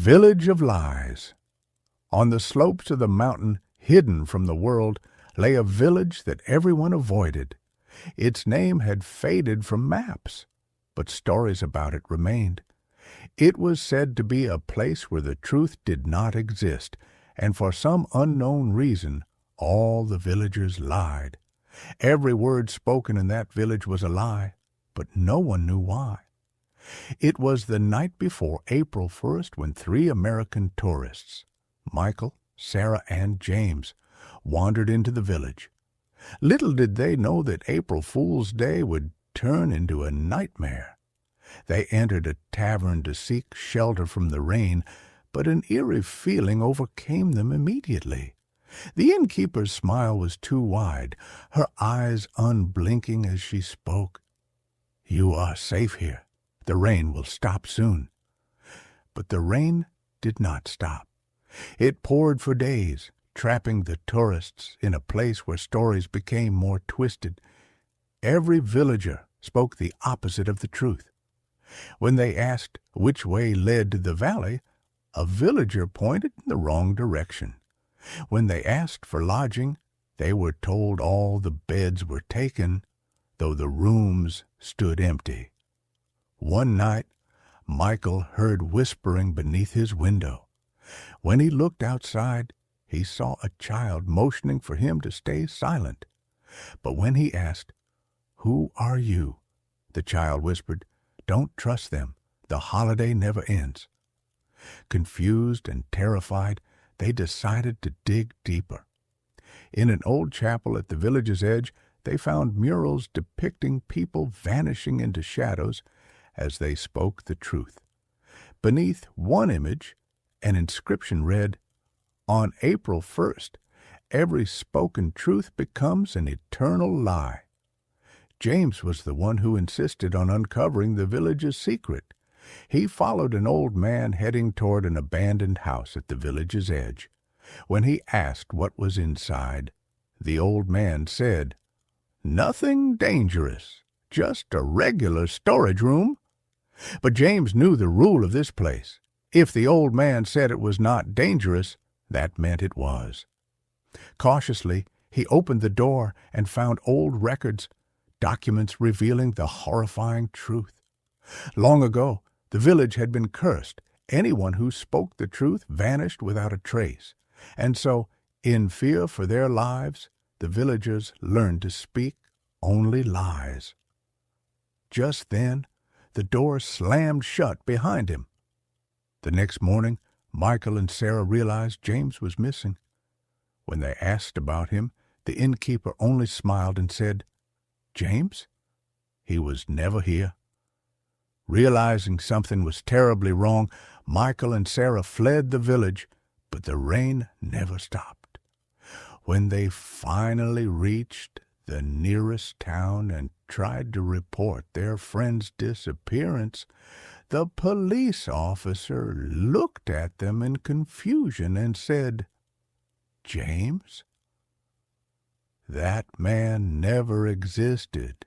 Village of Lies. On the slopes of the mountain, hidden from the world, lay a village that everyone avoided. Its name had faded from maps, but stories about it remained. It was said to be a place where the truth did not exist, and for some unknown reason all the villagers lied. Every word spoken in that village was a lie, but no one knew why. It was the night before April 1st when 3 American tourists, Michael, Sarah, and James, wandered into the village. Little did they know that April Fool's Day would turn into a nightmare. They entered a tavern to seek shelter from the rain, but an eerie feeling overcame them immediately. The innkeeper's smile was too wide, her eyes unblinking as she spoke. "You are safe here. The rain will stop soon." But the rain did not stop. It poured for days, trapping the tourists in a place where stories became more twisted. Every villager spoke the opposite of the truth. When they asked which way led to the valley, a villager pointed in the wrong direction. When they asked for lodging, they were told all the beds were taken, though the rooms stood empty. One night, Michael heard whispering beneath his window. When he looked outside, he saw a child motioning for him to stay silent. But when he asked, "Who are you?" the child whispered, "Don't trust them. The holiday never ends." Confused and terrified, they decided to dig deeper. In an old chapel at the village's edge, they found murals depicting people vanishing into shadows as they spoke the truth. Beneath one image, an inscription read, "On April 1st, every spoken truth becomes an eternal lie." James was the one who insisted on uncovering the village's secret. He followed an old man heading toward an abandoned house at the village's edge. When he asked what was inside, the old man said, "Nothing dangerous, just a regular storage room." But James knew the rule of this place. If the old man said it was not dangerous, that meant it was. Cautiously, he opened the door and found old records, documents revealing the horrifying truth. Long ago, the village had been cursed. Anyone who spoke the truth vanished without a trace. And so, in fear for their lives, the villagers learned to speak only lies. Just then, the door slammed shut behind him. The next morning, Michael and Sarah realized James was missing. When they asked about him, the innkeeper only smiled and said, "James? He was never here." Realizing something was terribly wrong, Michael and Sarah fled the village, but the rain never stopped. When they finally reached the nearest town and tried to report their friend's disappearance, the police officer looked at them in confusion and said, "James? That man never existed.